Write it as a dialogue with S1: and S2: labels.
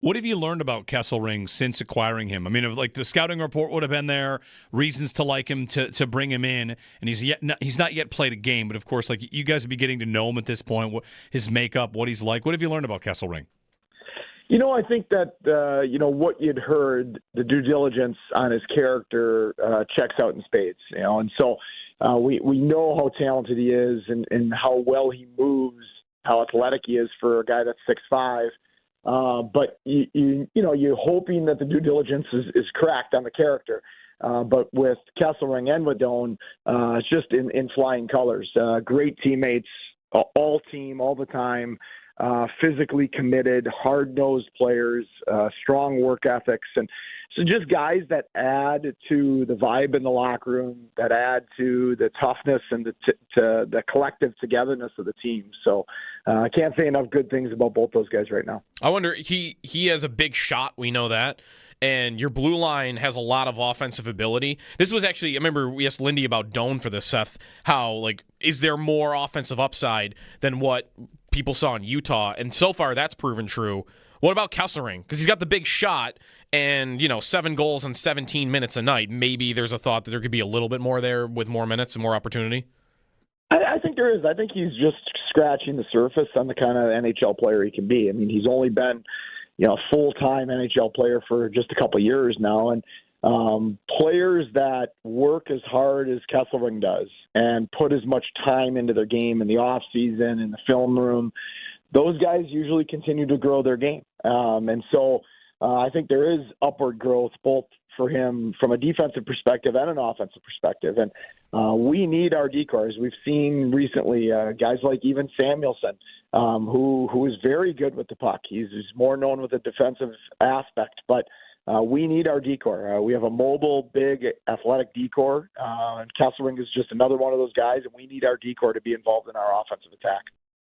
S1: What have you learned about Kesselring since acquiring him? I mean, like the scouting report would have been there, reasons to like him to bring him in, and he's not yet played a game. But of course, like you guys would be getting to know him at this point, his makeup, what he's like. What have you learned about Kesselring?
S2: I think that, what you'd heard, the due diligence on his character checks out in spades, and so we know how talented he is and how well he moves, how athletic he is for a guy that's 6'5". But you're hoping that the due diligence is correct on the character. But with Kesselring and Wadone, it's just in flying colors. Great teammates, all team, all the time. Physically committed, hard-nosed players, strong work ethics, and so just guys that add to the vibe in the locker room, that add to the toughness and to the collective togetherness of the team. So I can't say enough good things about both those guys right now.
S3: I wonder, he has a big shot, we know that, and your blue line has a lot of offensive ability. This was actually, I remember we asked Lindy about Doan for this, Seth, how, is there more offensive upside than what people saw in Utah? And so far, that's proven true. What about Kesselring? Because he's got the big shot and, 7 goals in 17 minutes a night. Maybe there's a thought that there could be a little bit more there with more minutes and more opportunity.
S2: I think there is. I think he's just scratching the surface on the kind of NHL player he can be. I mean, he's only been, a full-time NHL player for just a couple of years now. And players that work as hard as Kesselring does and put as much time into their game in the off season, in the film room, those guys usually continue to grow their game. And so I think there is upward growth both for him from a defensive perspective and an offensive perspective. And we need our decors. We've seen recently guys like even Samuelson, who is very good with the puck. He's more known with the defensive aspect, but we need our decor. We have a mobile, big, athletic decor, and Kesselring is just another one of those guys, and we need our decor to be involved in our offensive attack.